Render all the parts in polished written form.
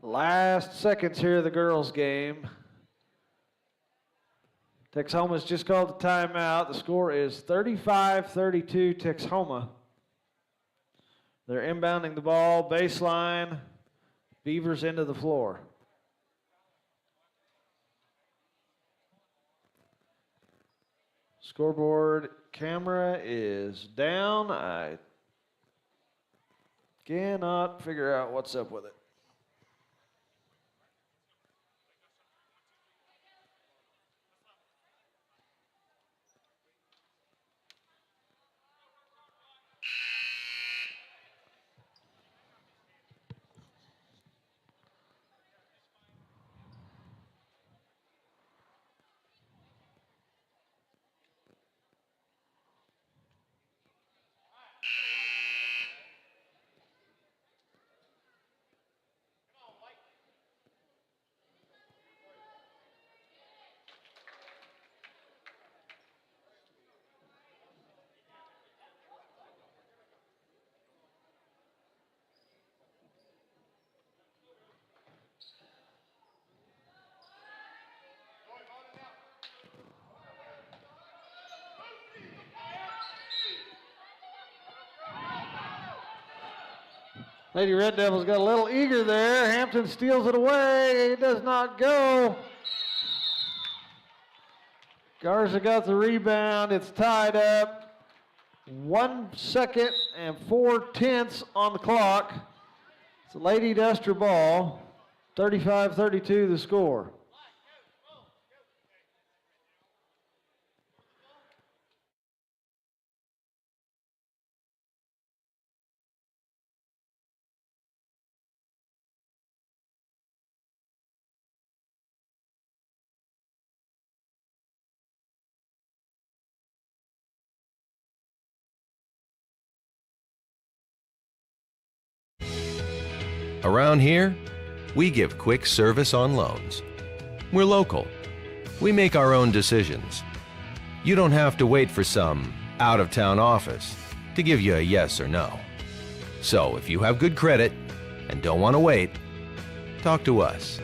Last seconds here of the girls' game. Texhoma's just called the timeout. The score is 35-32 Texhoma. They're inbounding the ball, baseline, Beavers into the floor. Scoreboard camera is down. I cannot figure out what's up with it. Lady Red Devils got a little eager there. Hampton steals it away. It does not go. Garza got the rebound. It's tied up. 1 second and 4/10 on the clock. It's a Lady Duster ball. 35-32 the score. Around here, we give quick service on loans. We're local. We make our own decisions. You don't have to wait for some out-of-town office to give you a yes or no. So if you have good credit and don't want to wait, talk to us.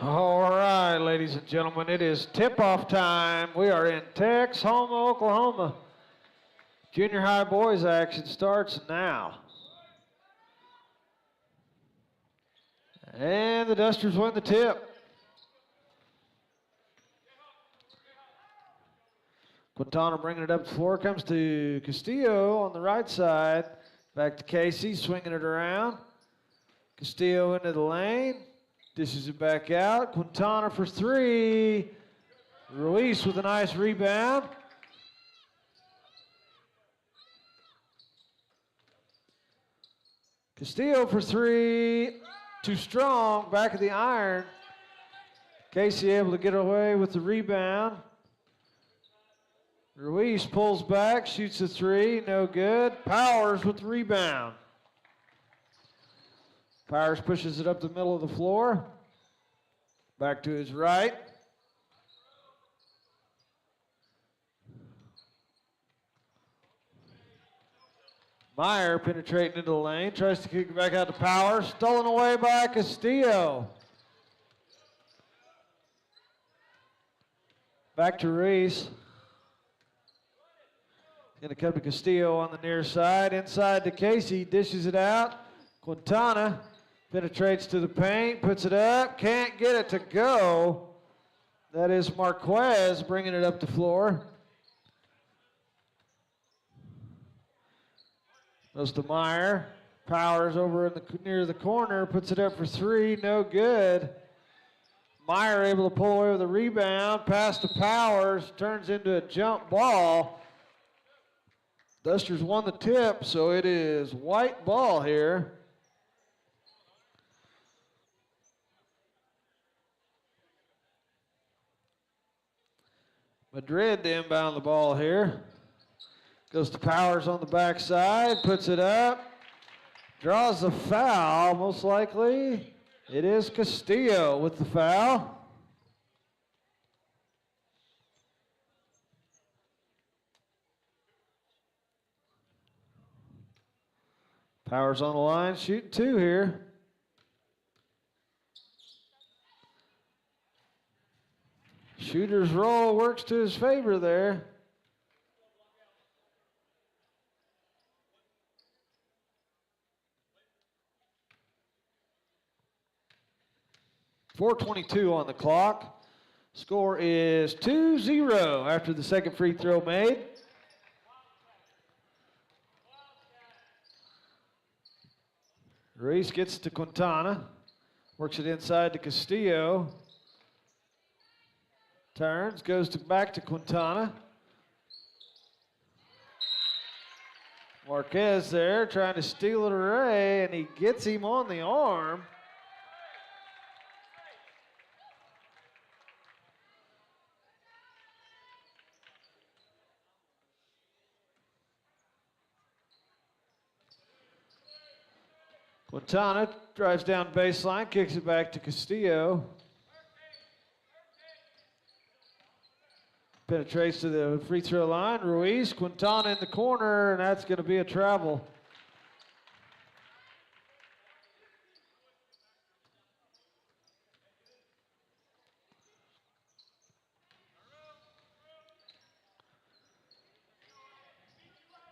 All right, ladies and gentlemen, it is tip-off time. We are in Texhoma, Oklahoma. Junior high boys action starts now. And the Dusters win the tip. Quintana bringing it up the floor, comes to Castillo on the right side. Back to Casey, swinging it around. Castillo into the lane, dishes it back out. Quintana for three. Ruiz with a nice rebound. Castillo for three. Too strong, back of the iron. Casey able to get away with the rebound. Ruiz pulls back, shoots a three, no good. Powers with the rebound. Powers pushes it up the middle of the floor. Back to his right. Meyer penetrating into the lane, tries to kick it back out to Powers. Stolen away by Castillo. Back to Ruiz. Going to come to Castillo on the near side. Inside to Casey, dishes it out. Quintana penetrates to the paint, puts it up, can't get it to go. That is Marquez bringing it up the floor. Goes to Meyer. Powers over in near the corner, puts it up for three, no good. Meyer able to pull away with a rebound, pass to Powers, turns into a jump ball. Dusters won the tip, so it is white ball here. Madrid to inbound the ball here. Goes to Powers on the backside, puts it up, draws the foul, most likely. It is Castillo with the foul. Powers on the line, shooting two here. Shooter's roll works to his favor there. .422 on the clock. Score is 2-0 after the second free throw made. Ruiz gets to Quintana, works it inside to Castillo. Turns, goes back to Quintana. Marquez there trying to steal it away, and he gets him on the arm. Quintana drives down baseline, kicks it back to Castillo. Penetrates to the free throw line. Ruiz, Quintana in the corner, and that's going to be a travel.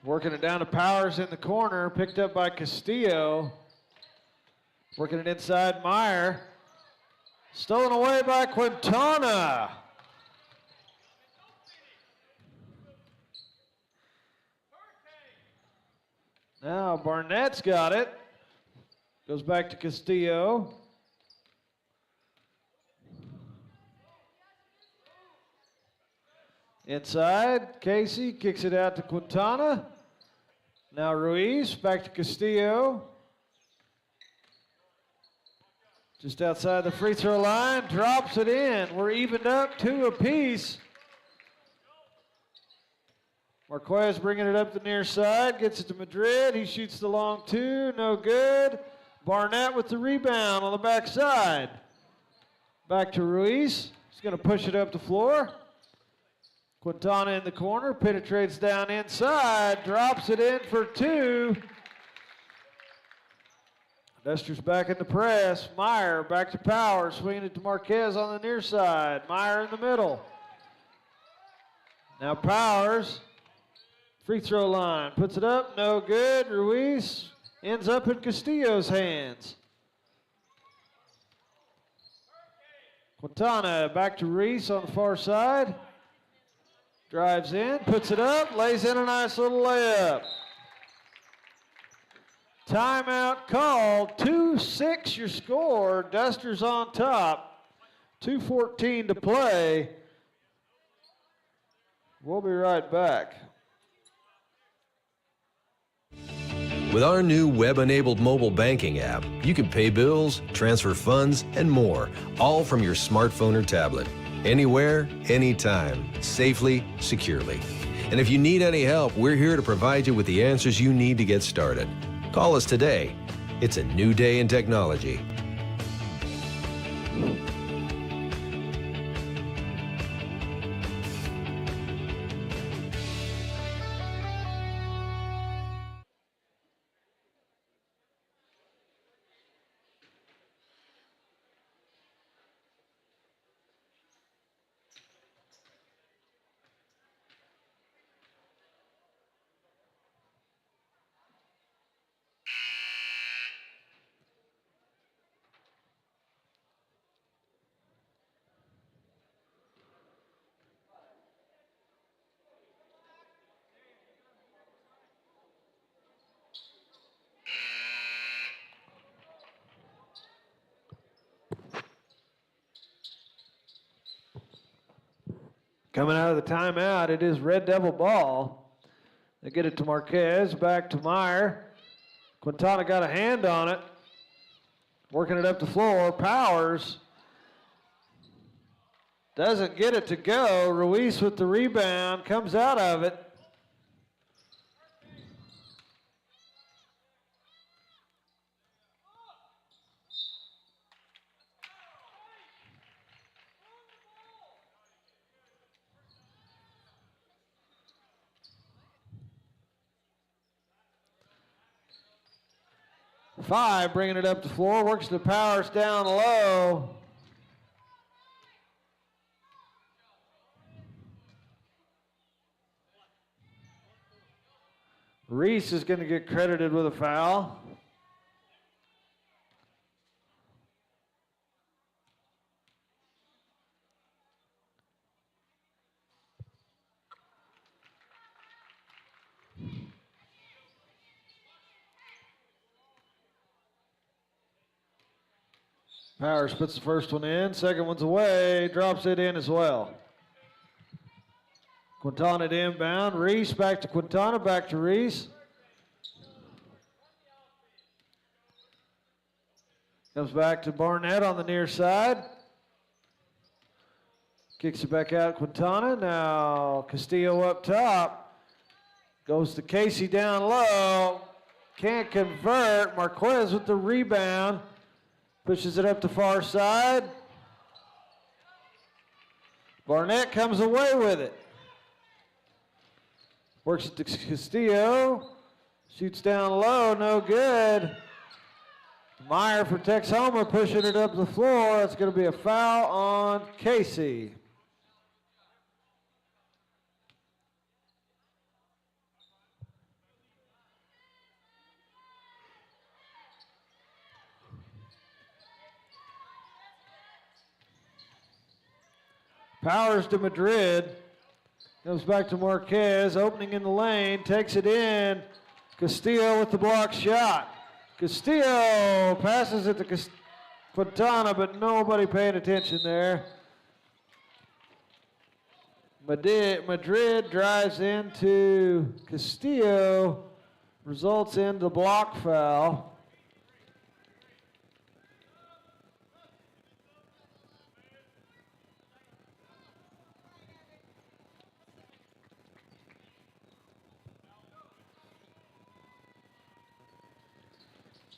Working it down to Powers in the corner, picked up by Castillo. Working it inside, Meyer. Stolen away by Quintana. Now Barnett's got it. Goes back to Castillo. Inside, Casey kicks it out to Quintana. Now Ruiz, back to Castillo. Just outside the free throw line, drops it in. We're evened up 2 apiece. Marquez bringing it up the near side, gets it to Madrid. He shoots the long 2, no good. Barnett with the rebound on the backside. Back to Ruiz. He's going to push it up the floor. Quintana in the corner, penetrates down inside, drops it in for 2. Duster's back in the press. Meyer back to Power, swinging it to Marquez on the near side. Meyer in the middle. Now Powers, free throw line, puts it up, no good. Ruiz ends up in Castillo's hands. Quintana back to Reese on the far side. Drives in, puts it up, lays in a nice little layup. Timeout called, 2-6 your score. Dusters on top, 2:14 to play. We'll be right back. With our new web-enabled mobile banking app, you can pay bills, transfer funds, and more, all from your smartphone or tablet. Anywhere, anytime, safely, securely. And if you need any help, we're here to provide you with the answers you need to get started. Call us today. It's a new day in technology. Coming out of the timeout, it is Red Devil ball. They get it to Marquez, back to Meyer. Quintana got a hand on it. Working it up the floor. Powers doesn't get it to go. Ruiz with the rebound, comes out of it. Five, bringing it up the floor, works the Powers down low. Reese is going to get credited with a foul. Powers puts the first one in, second one's away, drops it in as well. Quintana to inbound, Reese back to Quintana, back to Reese. Comes back to Barnett on the near side. Kicks it back out, Quintana. Now Castillo up top. Goes to Casey down low. Can't convert. Marquez with the rebound. Pushes it up the far side. Barnett comes away with it. Works it to Castillo. Shoots down low, no good. Meyer for Texhoma pushing it up the floor. It's going to be a foul on Casey. Powers to Madrid. Goes back to Marquez, opening in the lane, takes it in. Castillo with the block shot. Castillo passes it to Quintana, but nobody paying attention there. Madrid drives into Castillo, results in the block foul.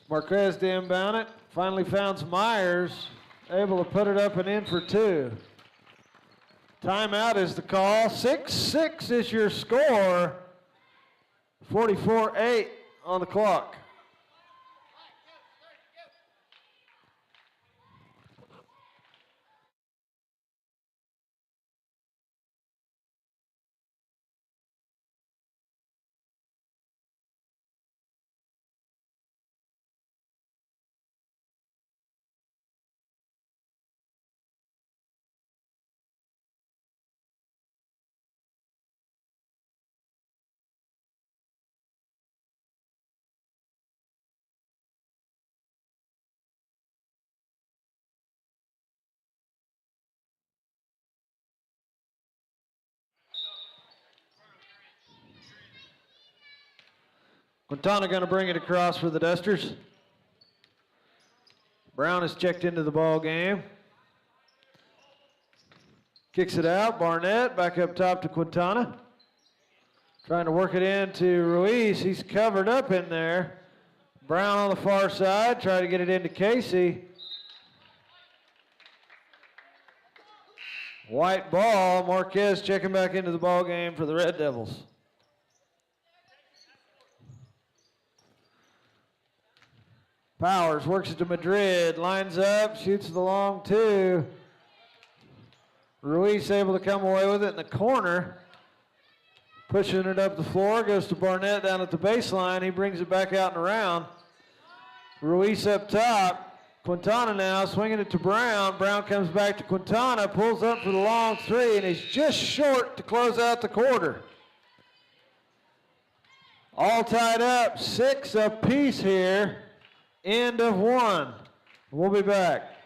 Marquez to inbound it. Finally found Myers, able to put it up and in for two. Timeout is the call. 6-6 is your score. 44-8 on the clock. Quintana going to bring it across for the Dusters. Brown is checked into the ball game. Kicks it out. Barnett back up top to Quintana. Trying to work it into Ruiz. He's covered up in there. Brown on the far side. Try to get it into Casey. White ball. Marquez checking back into the ball game for the Red Devils. Powers works it to Madrid. Lines up. Shoots the long two. Ruiz able to come away with it in the corner. Pushing it up the floor. Goes to Barnett down at the baseline. He brings it back out and around. Ruiz up top. Quintana now swinging it to Brown. Brown comes back to Quintana. Pulls up for the long three. And he's just short to close out the quarter. All tied up. 6 apiece here. End of 1. We'll be back.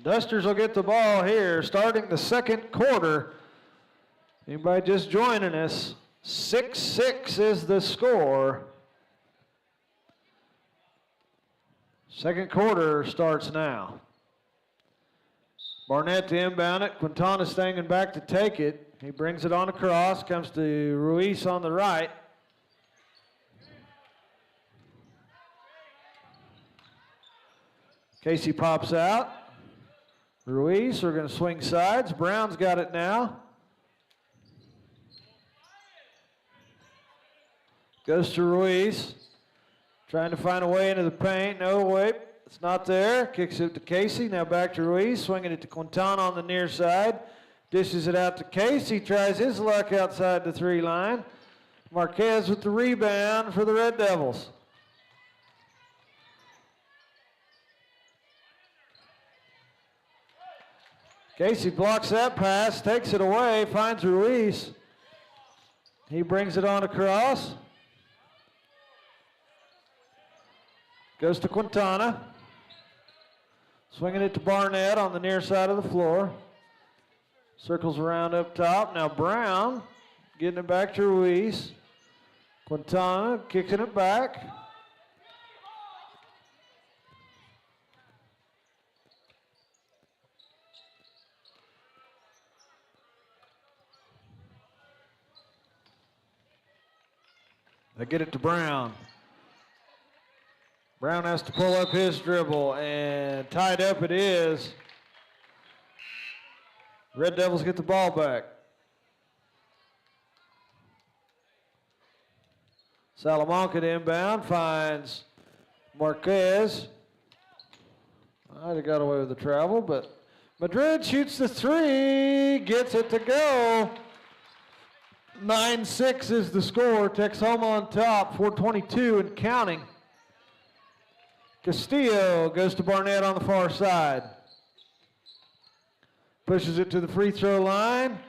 Dusters will get the ball here, starting the second quarter. Anybody just joining us? 6-6 is the score. Second quarter starts now. Barnett to inbound it. Quintana staying back to take it. He brings it on across, comes to Ruiz on the right. Casey pops out. Ruiz, we're going to swing sides. Brown's got it now. Goes to Ruiz. Trying to find a way into the paint. No, wait, it's not there. Kicks it to Casey. Now back to Ruiz. Swinging it to Quintana on the near side. Dishes it out to Casey. Tries his luck outside the 3 line. Marquez with the rebound for the Red Devils. Casey blocks that pass, takes it away, finds Ruiz. He brings it on across. Goes to Quintana. Swinging it to Barnett on the near side of the floor. Circles around up top. Now Brown getting it back to Ruiz. Quintana kicking it back. They get it to Brown. Brown has to pull up his dribble, and tied up it is. Red Devils get the ball back. Salamanca to inbound, finds Marquez. Might have got away with the travel, but Madrid shoots the 3, gets it to go. 9-6 is the score. Texhoma on top, 4:22 and counting. Castillo goes to Barnett on the far side. Pushes it to the free throw line.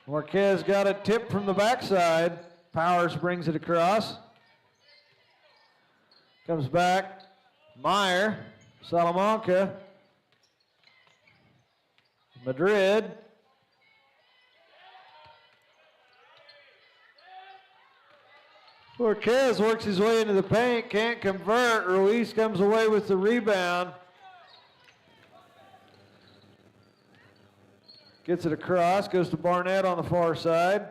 Marquez got it tipped from the backside. Powers brings it across. Comes back. Meyer, Salamanca. Madrid. Marquez works his way into the paint, can't convert. Ruiz comes away with the rebound. Gets it across, goes to Barnett on the far side.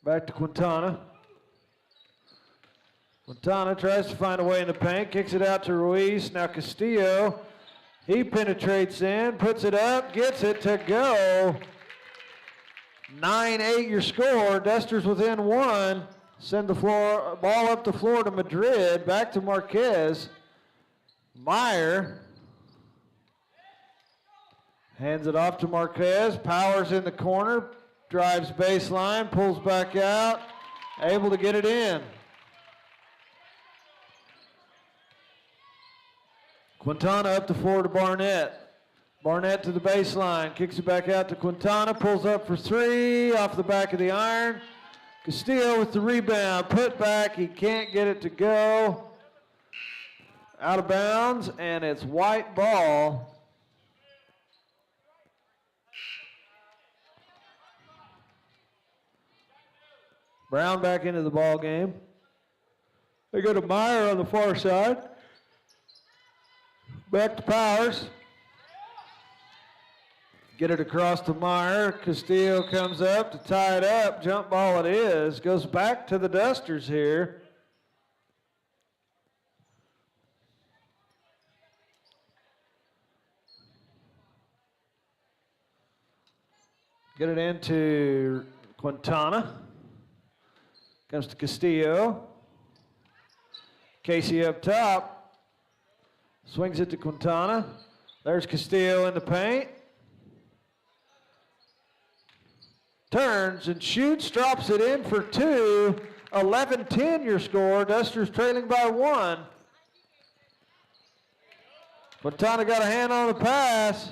Back to Quintana. Quintana tries to find a way in the paint, kicks it out to Ruiz. Now Castillo, he penetrates in, puts it up, gets it to go. 9-8 your score. Dusters within one. Send the ball up the floor to Madrid, back to Marquez. Meyer hands it off to Marquez. Powers in the corner, drives baseline, pulls back out, able to get it in. Quintana up the floor to Barnett. Barnett to the baseline, kicks it back out to Quintana, pulls up for three, off the back of the iron. Castillo with the rebound, put back, he can't get it to go. Out of bounds, and it's white ball. Brown back into the ball game. They go to Meyer on the far side. Back to Powers. Get it across to Meyer. Castillo comes up to tie it up. Jump ball it is. Goes back to the Dusters here. Get it into Quintana. Comes to Castillo. Casey up top. Swings it to Quintana. There's Castillo in the paint. Turns and shoots, drops it in for two. 11-10 your score. Dusters trailing by one. Quintana got a hand on the pass.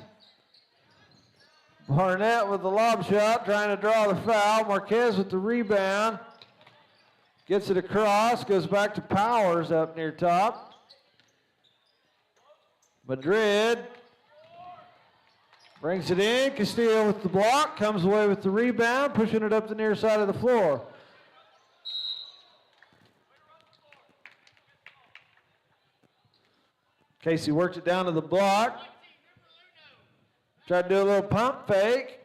Barnett with the lob shot, trying to draw the foul. Marquez with the rebound. Gets it across, goes back to Powers up near top. Madrid brings it in. Castillo with the block, comes away with the rebound, pushing it up the near side of the floor. Casey works it down to the block. Tried to do a little pump fake.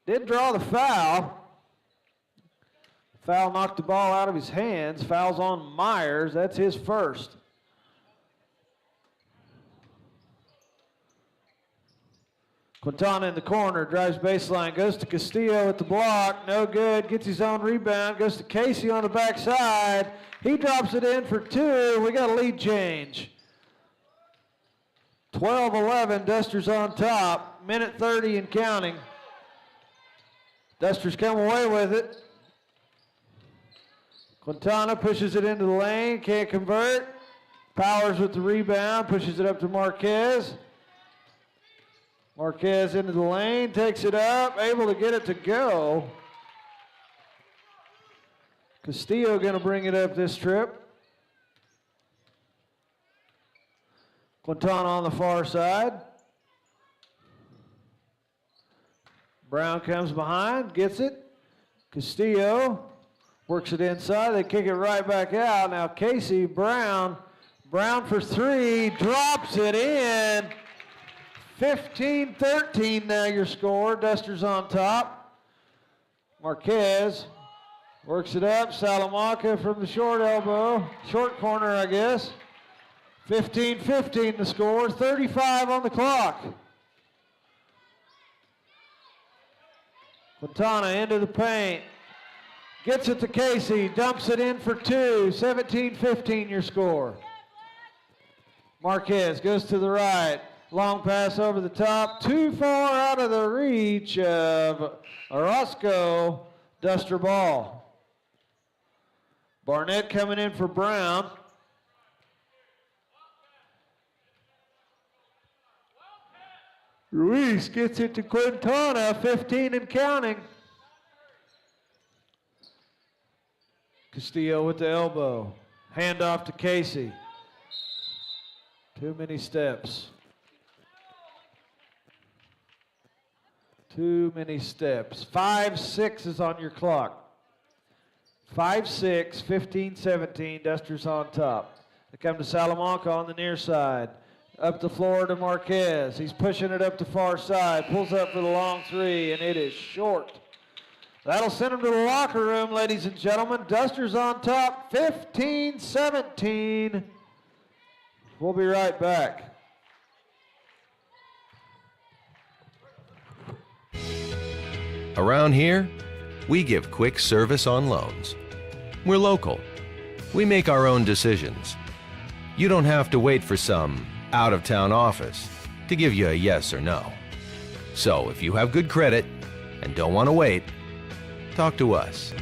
Did draw the foul. Foul knocked the ball out of his hands. Foul's on Myers. That's his first. Quintana in the corner, drives baseline, goes to Castillo at the block, no good, gets his own rebound, goes to Casey on the backside. He drops it in for two. We got a lead change. 12-11, Dusters on top, minute 30 and counting. Dusters come away with it. Quintana pushes it into the lane, can't convert. Powers with the rebound, pushes it up to Marquez. Marquez into the lane, takes it up, able to get it to go. Castillo going to bring it up this trip. Quintana on the far side. Brown comes behind, gets it. Castillo works it inside. They kick it right back out. Now Casey, Brown for three, drops it in. 15-13 now your score. Dusters on top. Marquez works it up. Salamanca from the short elbow. Short corner, I guess. 15-15 the score. 35 on the clock. Quintana into the paint. Gets it to Casey. Dumps it in for two. 17-15 your score. Marquez goes to the right. Long pass over the top, too far out of the reach of Orozco. Duster ball. Barnett coming in for Brown. Ruiz gets it to Quintana, 15 and counting. Castillo with the elbow. Hand off to Casey. Too many steps. Too many steps. 5-6 is on your clock. 5-6, 15-17, Dusters on top. They come to Salamanca on the near side. Up the floor to Marquez. He's pushing it up the far side. Pulls up for the long three, and it is short. That'll send him to the locker room, ladies and gentlemen. Dusters on top, 15-17. We'll be right back. Around here, we give quick service on loans. We're local. We make our own decisions. You don't have to wait for some out-of-town office to give you a yes or no. So if you have good credit and don't want to wait, talk to us.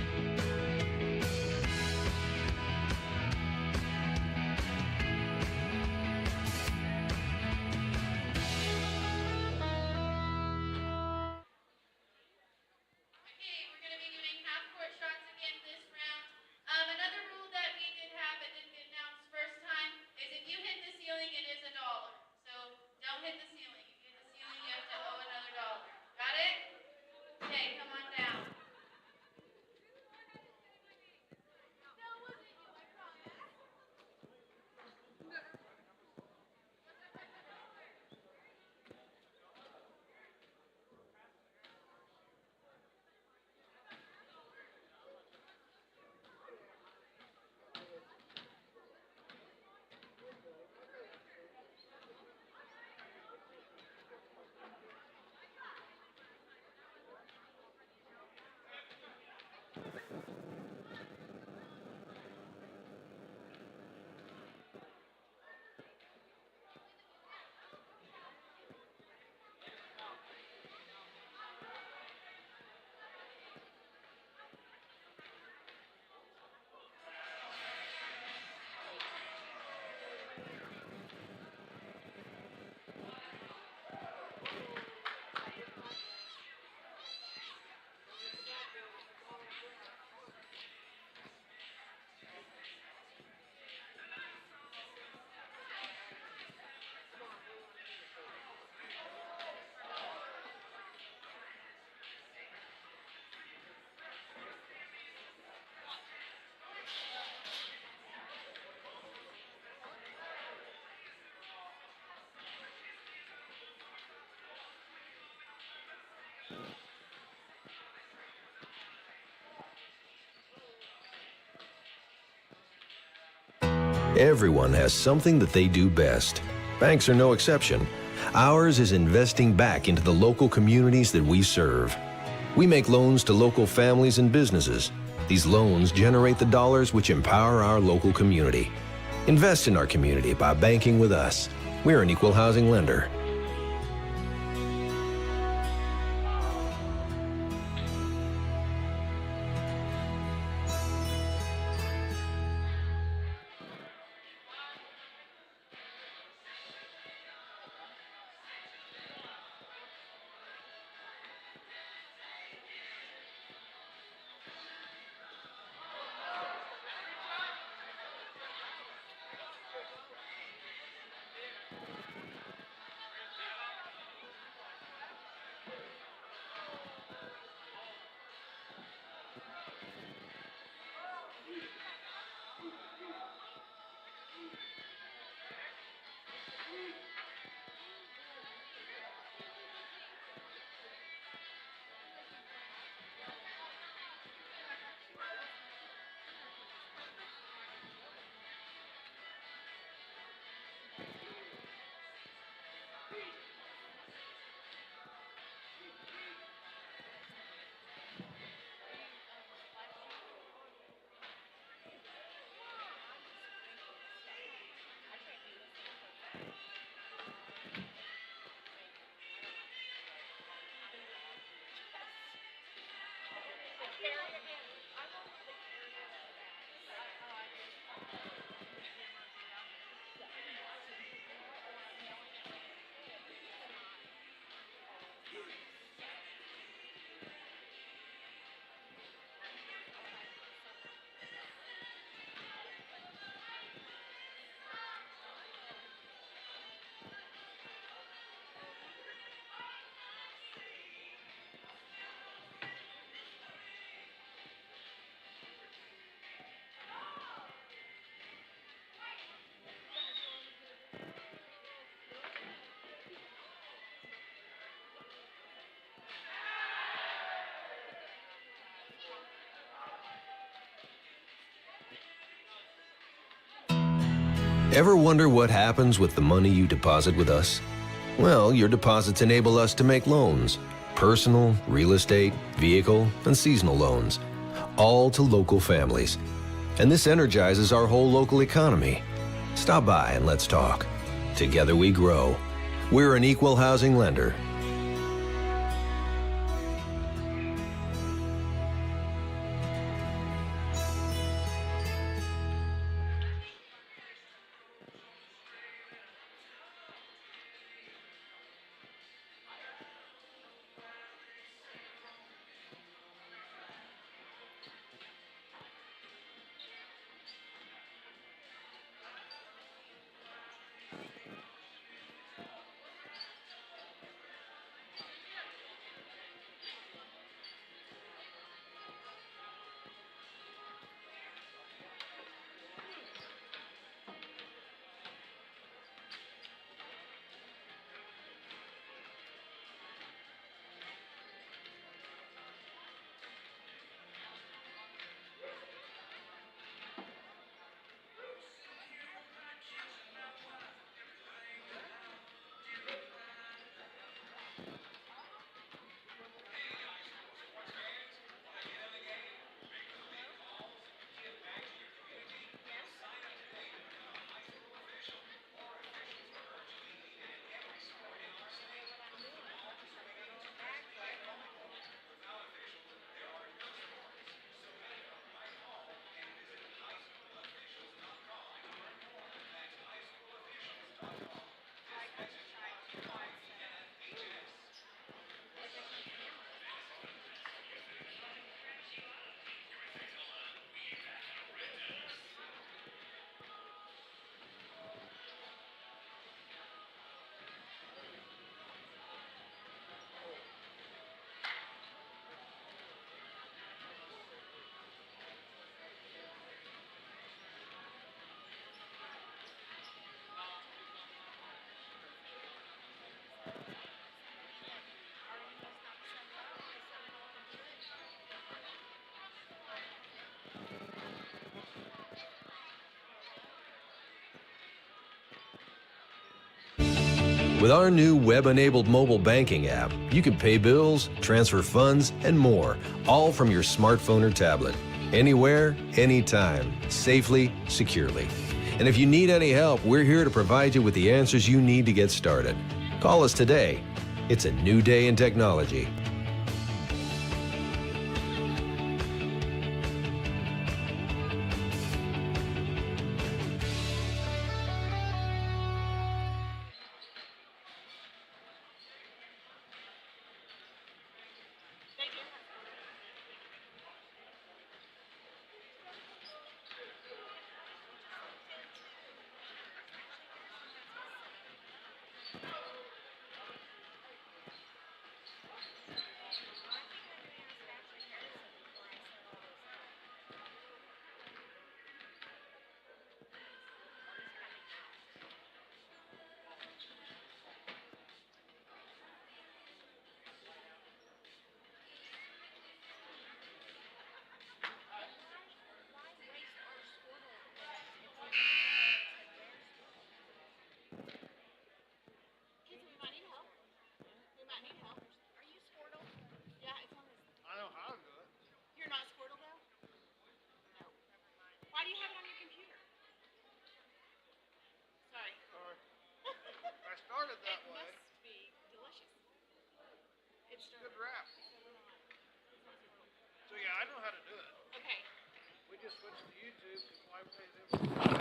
Everyone has something that they do best. Banks are no exception. Ours is investing back into the local communities that we serve. We make loans to local families and businesses. These loans generate the dollars which empower our local community. Invest in our community by banking with us. We're an equal housing lender. Ever wonder what happens with the money you deposit with us? Well, your deposits enable us to make loans. Personal, real estate, vehicle, and seasonal loans. All to local families. And this energizes our whole local economy. Stop by and let's talk. Together we grow. We're an equal housing lender. With our new web-enabled mobile banking app, you can pay bills, transfer funds, and more, all from your smartphone or tablet. Anywhere, anytime, safely, securely. And if you need any help, we're here to provide you with the answers you need to get started. Call us today. It's a new day in technology. We just switched to YouTube because my pays them.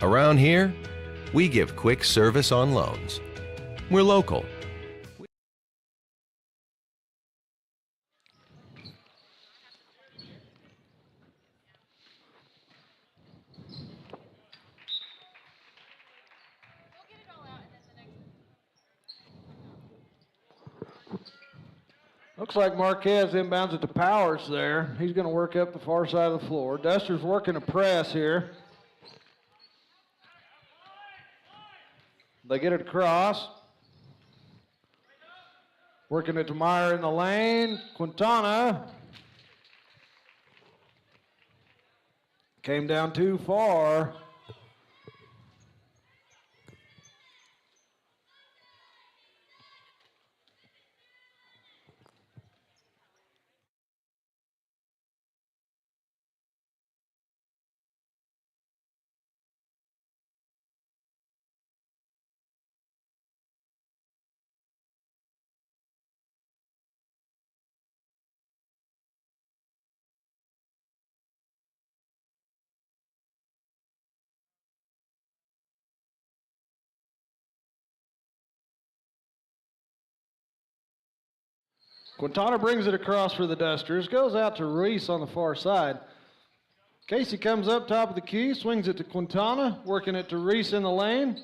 Around here, we give quick service on loans. We're local. Looks like Marquez inbounds it to Powers there. He's going to work up the far side of the floor. Duster's working a press here. They get it across. Working it to Meyer in the lane. Quintana came down too far. Quintana brings it across for the Dusters. Goes out to Ruiz on the far side. Casey comes up top of the key, swings it to Quintana, working it to Ruiz in the lane.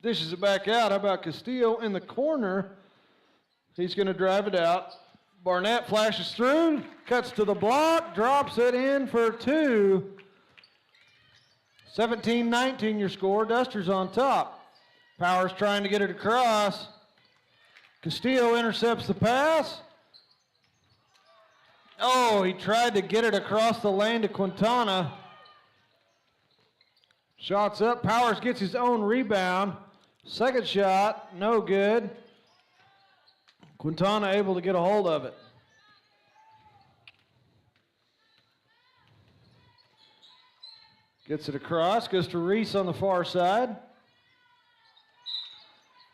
Dishes it back out. How about Castillo in the corner? He's going to drive it out. Barnett flashes through, cuts to the block, drops it in for two. 17-19 your score. Dusters on top. Powers trying to get it across. Castillo intercepts the pass. Oh, he tried to get it across the lane to Quintana. Shots up. Powers gets his own rebound. Second shot, no good. Quintana able to get a hold of it. Gets it across, goes to Reese on the far side.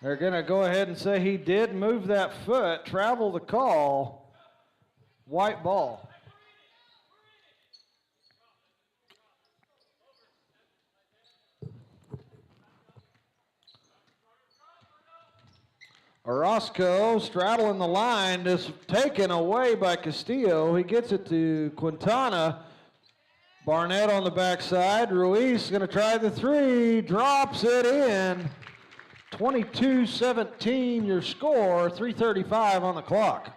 They're going to go ahead and say he did move that foot, travel the call. White ball. Orozco straddling the line, is taken away by Castillo. He gets it to Quintana. Barnett on the backside. Ruiz going to try the three, drops it in. 22-17 your score, 3:35 on the clock.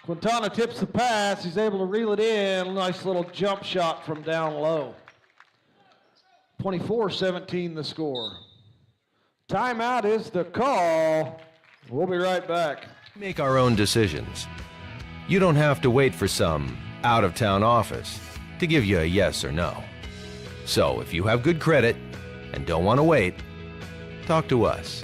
Quintana tips the pass. He's able to reel it in. Nice little jump shot from down low. 24-17 the score. Timeout is the call. We'll be right back. We make our own decisions. You don't have to wait for some out-of-town office to give you a yes or no. So if you have good credit and don't want to wait, talk to us.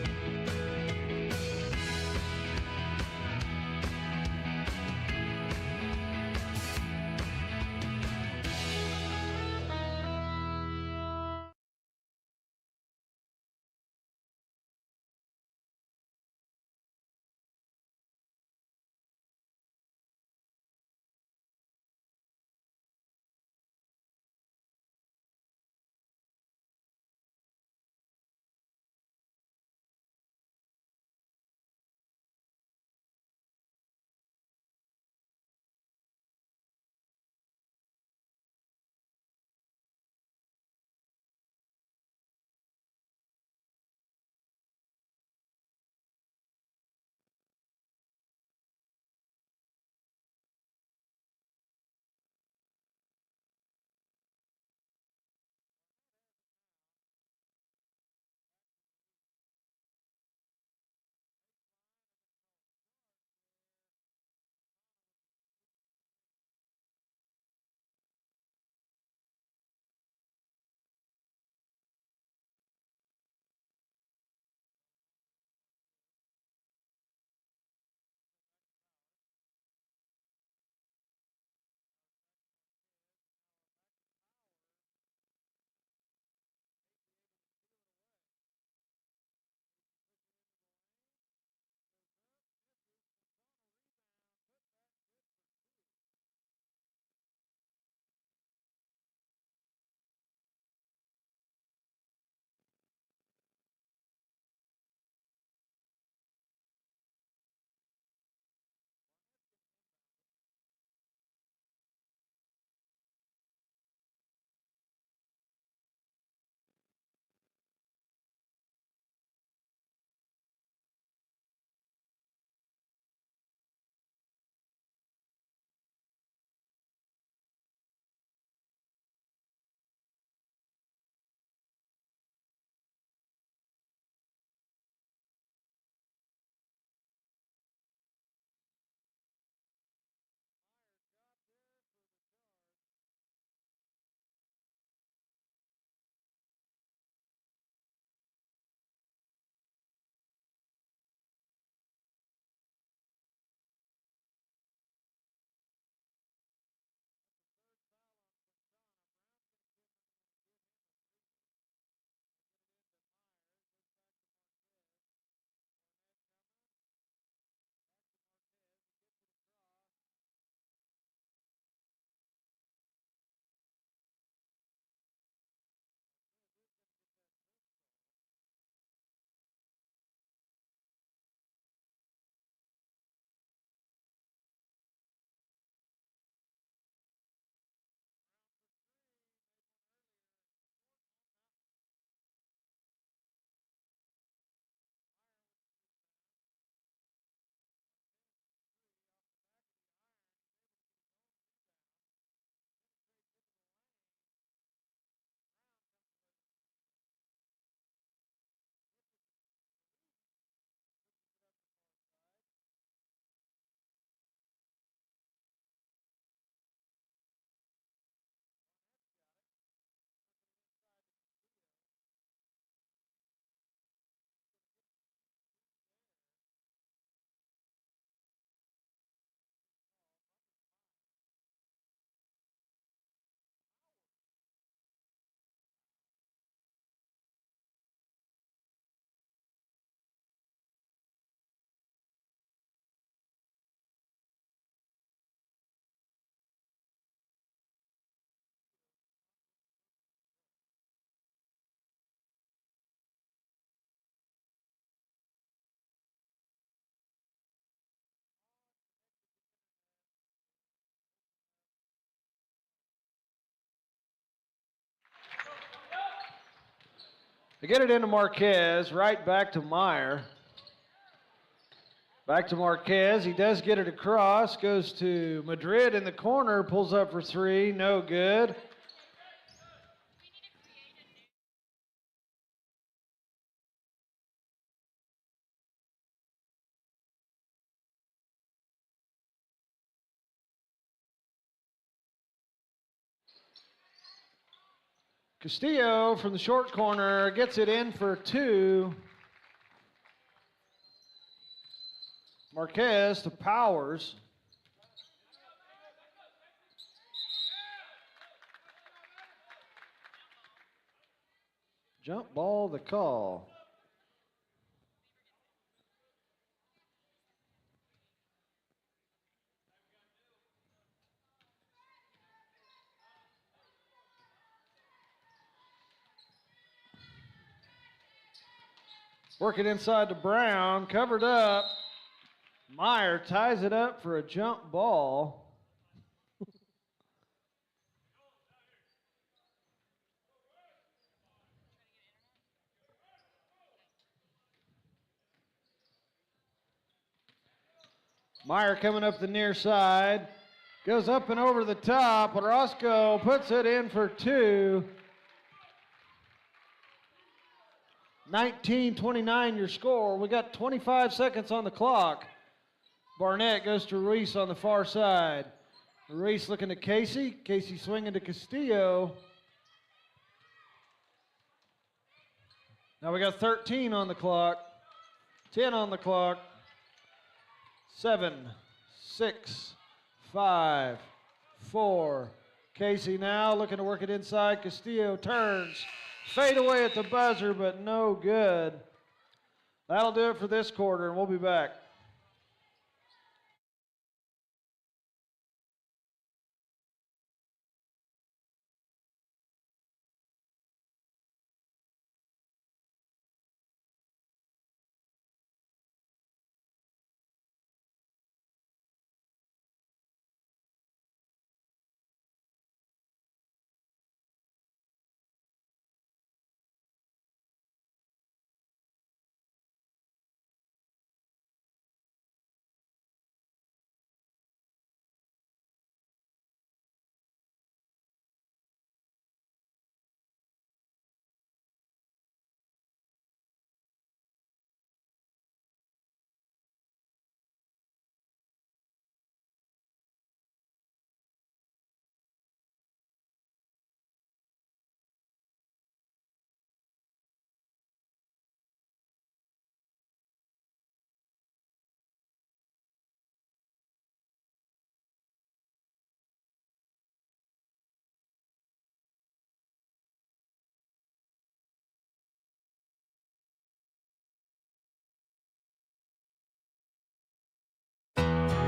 They get it into Marquez, right back to Meyer. Back to Marquez. He does get it across. Goes to Madrid in the corner. Pulls up for three. No good. Castillo from the short corner gets it in for two. Marquez to Powers. Jump ball, the call. Working inside to Brown, covered up. Meyer ties it up for a jump ball. Meyer coming up the near side. Goes up and over the top. Orozco puts it in for two. 19-29 your score. We got 25 seconds on the clock. Barnett goes to Ruiz on the far side. Ruiz looking to Casey. Casey swinging to Castillo. Now we got 13 on the clock. 10 on the clock. 7, 6, 5, 4. Casey now looking to work it inside. Castillo turns. Fade away at the buzzer, but no good. That'll do it for this quarter, and we'll be back.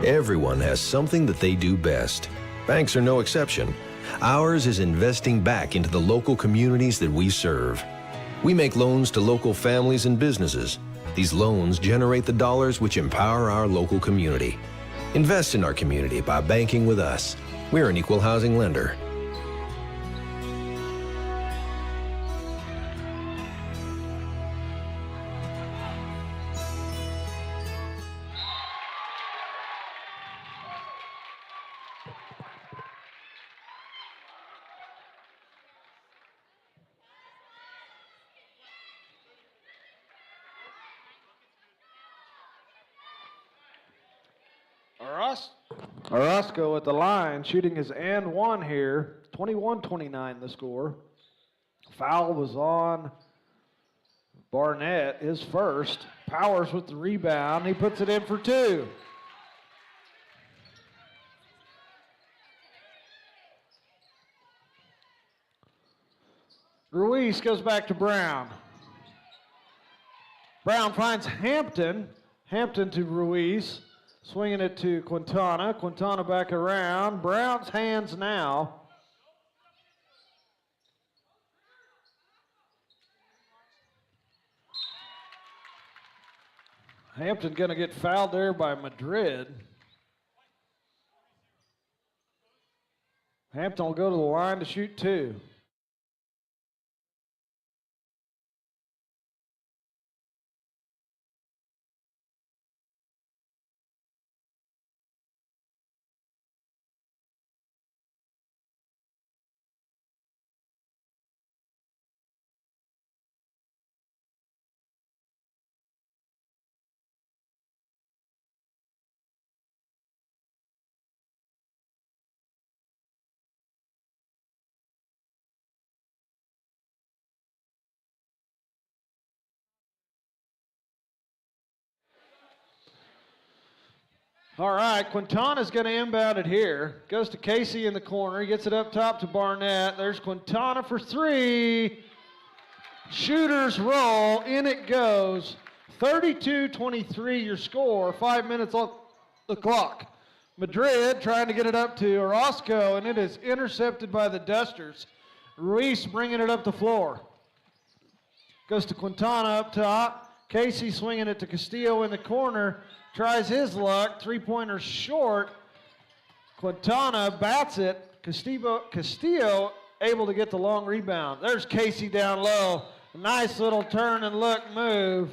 Everyone has something that they do best. Banks are no exception. Ours is investing back into the local communities that we serve. We make loans to local families and businesses. These loans generate the dollars which empower our local community. Invest in our community by banking with us. We're an equal housing lender. Orozco at the line, shooting his and one here. 21-29 the score. Foul was on Barnett, his first. Powers with the rebound. He puts it in for two. Ruiz goes back to Brown. Brown finds Hampton. Hampton to Ruiz. Swinging it to Quintana. Quintana back around. Brown's hands now. Hampton going to get fouled there by Madrid. Hampton will go to the line to shoot two. All right, Quintana's going to inbound it here. Goes to Casey in the corner. He gets it up top to Barnett. There's Quintana for three. Shooters roll. In it goes. 32-23 your score. 5 minutes on the clock. Madrid trying to get it up to Orozco, and it is intercepted by the Dusters. Ruiz bringing it up the floor. Goes to Quintana up top. Casey swinging it to Castillo in the corner. Tries his luck. Three-pointer short. Quintana bats it. Castillo able to get the long rebound. There's Casey down low. Nice little turn and look move.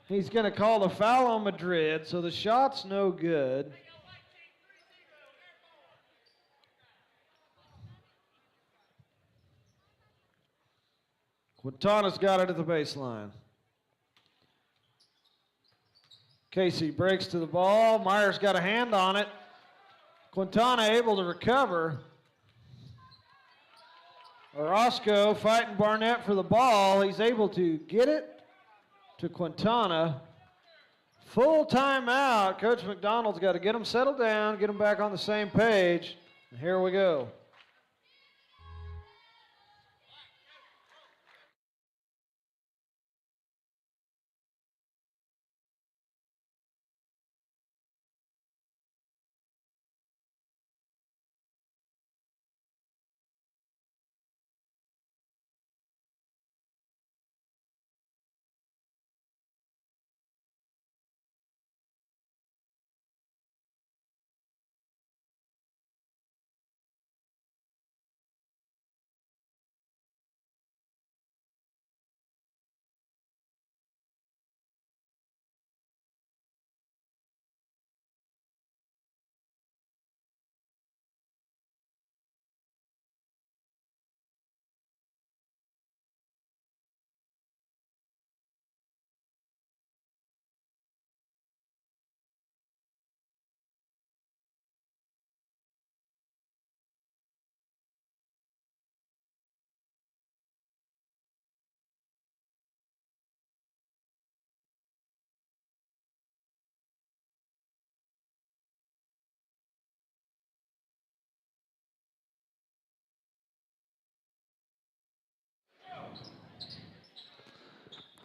He's going to call the foul on Madrid, so the shot's no good. Quintana's got it at the baseline. Casey breaks to the ball. Myers got a hand on it. Quintana able to recover. Orozco fighting Barnett for the ball. He's able to get it to Quintana. Full timeout. Coach McDonald's got to get them settled down, get them back on the same page. And here we go.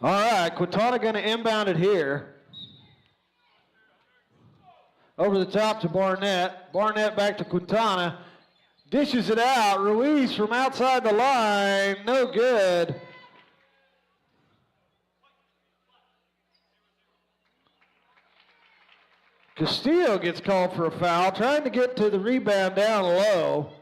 All right, Quintana going to inbound it here. Over the top to Barnett. Barnett back to Quintana. Dishes it out. Ruiz from outside the line. No good. Castillo gets called for a foul. Trying to get to the rebound down low.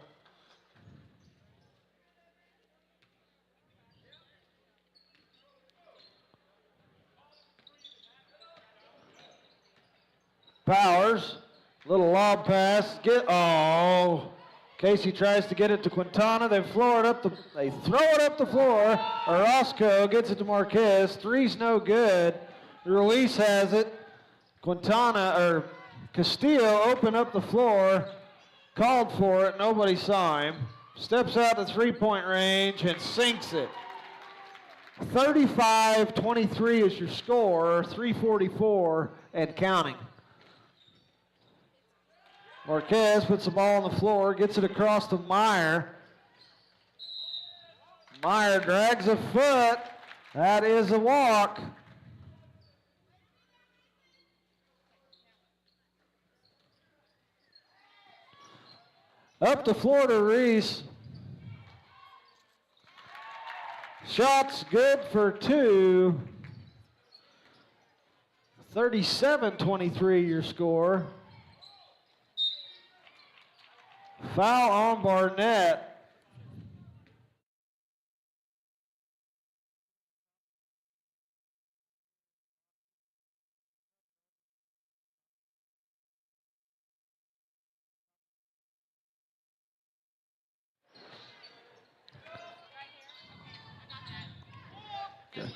Powers, little lob pass. Casey tries to get it to Quintana. They throw it up the floor. Orozco gets it to Marquez. Three's no good. Ruiz has it. Castillo open up the floor. Called for it. Nobody saw him. Steps out to three-point range and sinks it. 35-23 is your score. 3:44 and counting. Marquez puts the ball on the floor, gets it across to Meyer. Meyer drags a foot. That is a walk. Up the floor to Reese. Shot's good for two. 37-23 your score. Foul on Barnett. Okay.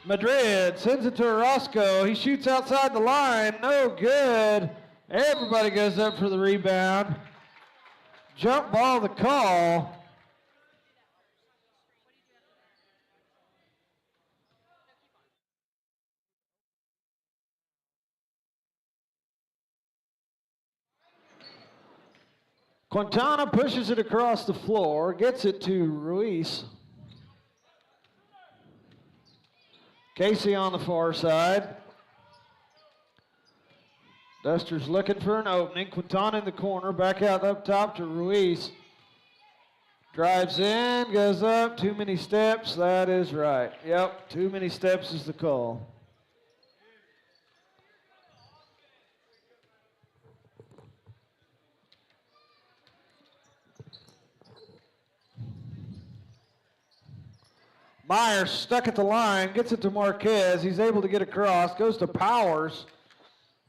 Madrid sends it to Orozco. He shoots outside the line. No good. Everybody goes up for the rebound. Jump ball the call. Quintana pushes it across the floor, gets it to Ruiz. Casey on the far side. Duster's looking for an opening. Quintana in the corner, back out up top to Ruiz. Drives in, goes up, too many steps. That is right. Yep, too many steps is the call. Myers stuck at the line, gets it to Marquez. He's able to get across, goes to Powers.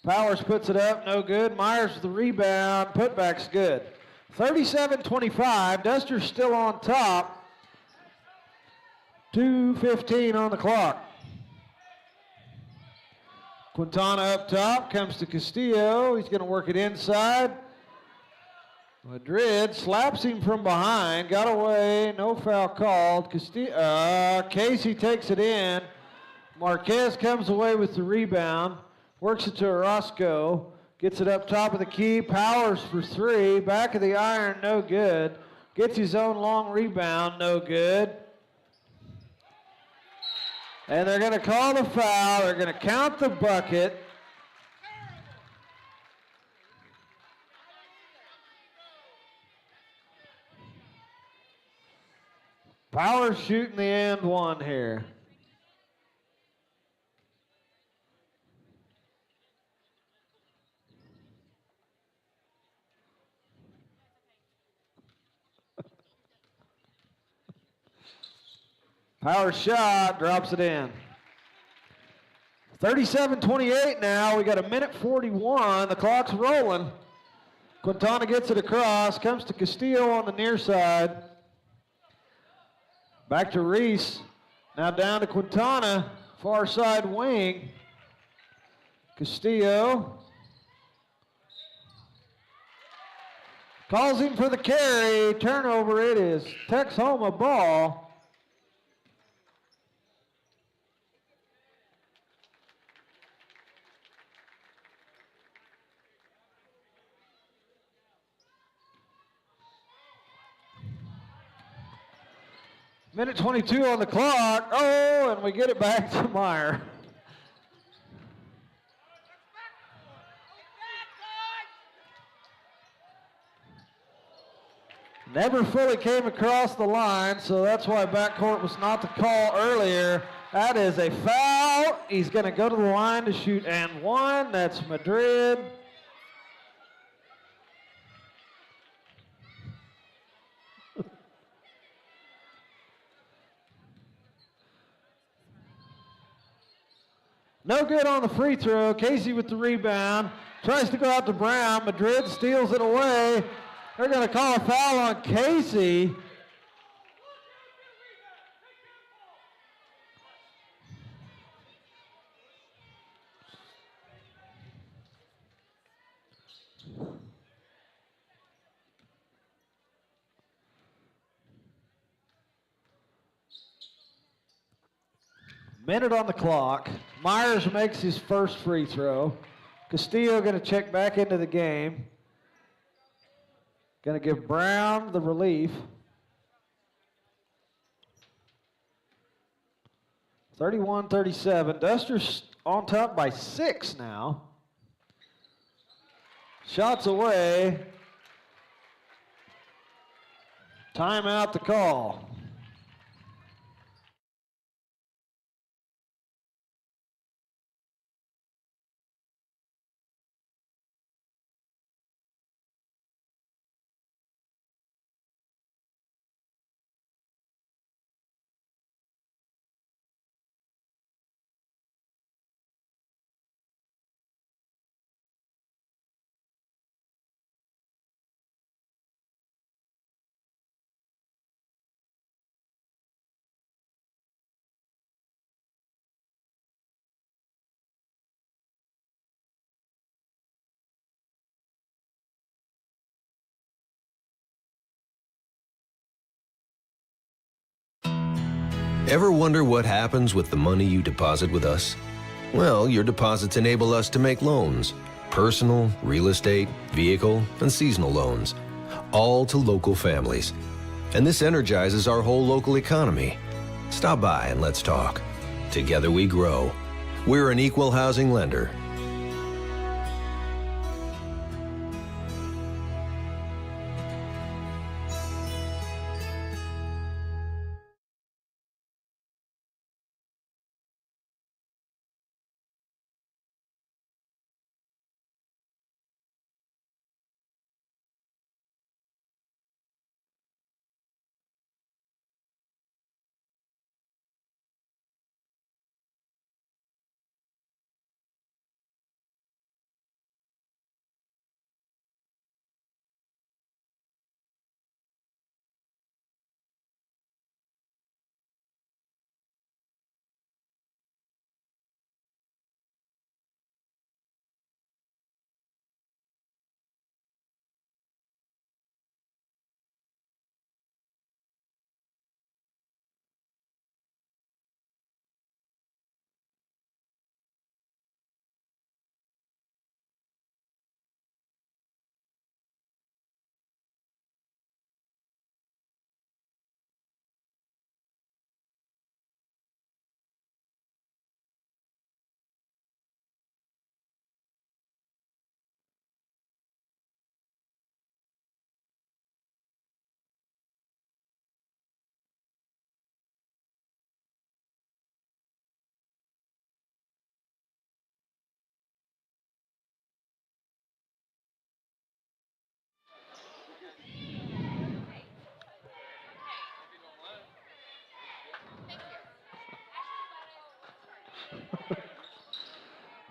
Powers puts it up, no good. Myers with the rebound, putback's good. 37-25, Duster's still on top. 2:15 on the clock. Quintana up top, comes to Castillo. He's going to work it inside. Madrid slaps him from behind, got away, no foul called. Casey takes it in. Marquez comes away with the rebound, works it to Orozco, gets it up top of the key. Powers for three, back of the iron, no good. Gets his own long rebound, no good. And they're going to call the foul. They're going to count the bucket. Powers shooting the and one here. Powers shot, drops it in. 37-28 now. We got a minute 41. The clock's rolling. Quintana gets it across, comes to Castillo on the near side. Back to Reese. Now down to Quintana, far side wing. Castillo. Calls him for the carry. Turnover it is. Texhoma ball. Minute 22 on the clock. Oh, and we get it back to Meyer. Never fully came across the line, so that's why backcourt was not the call earlier. That is a foul. He's going to go to the line to shoot and one. That's Madrid. No good on the free throw. Casey with the rebound. Tries to go out to Brown. Madrid steals it away. They're going to call a foul on Casey. Minute on the clock. Myers makes his first free throw. Castillo going to check back into the game. Going to give Brown the relief. 31-37. Duster's on top by 6 now. Shots away. Timeout to call. Ever wonder what happens with the money you deposit with us? Well, your deposits enable us to make loans. Personal, real estate, vehicle, and seasonal loans. all to local families. And this energizes our whole local economy. Stop by and let's talk. Together we grow. We're an equal housing lender.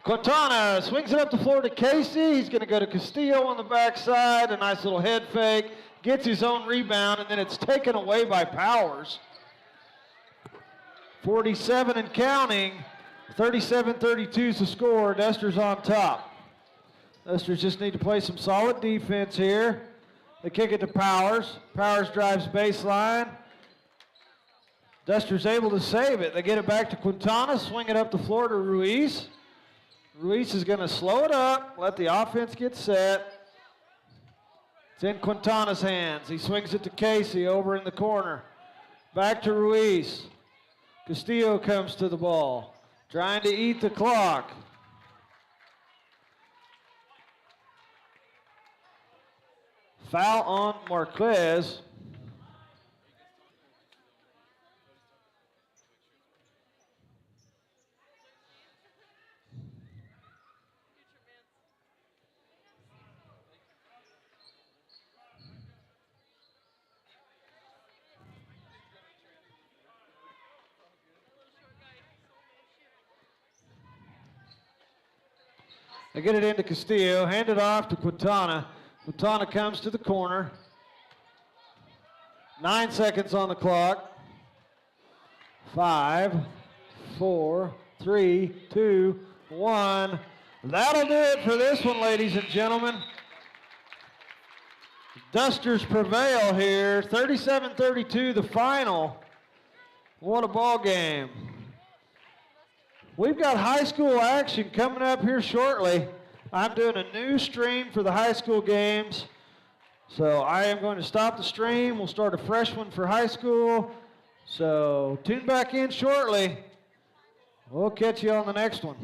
Quintana swings it up the floor to Casey. He's going to go to Castillo on the backside. A nice little head fake. Gets his own rebound, and then it's taken away by Powers. 47 and counting. 37-32 is the score. Dusters on top. Dusters just need to play some solid defense here. They kick it to Powers. Powers drives baseline. Dusters able to save it. They get it back to Quintana. Swing it up the floor to Ruiz. Ruiz is going to slow it up, let the offense get set. It's in Quintana's hands. He swings it to Casey over in the corner. Back to Ruiz. Castillo comes to the ball, trying to eat the clock. Foul on Marquez. They get it into Castillo, hand it off to Quintana. Quintana comes to the corner. 9 seconds on the clock. 5, 4, 3, 2, 1. That'll do it for this one, ladies and gentlemen. Dusters prevail here. 37-32, the final. What a ball game. We've got high school action coming up here shortly. I'm doing a new stream for the high school games. So I am going to stop the stream. We'll start a fresh one for high school. So tune back in shortly. We'll catch you on the next one.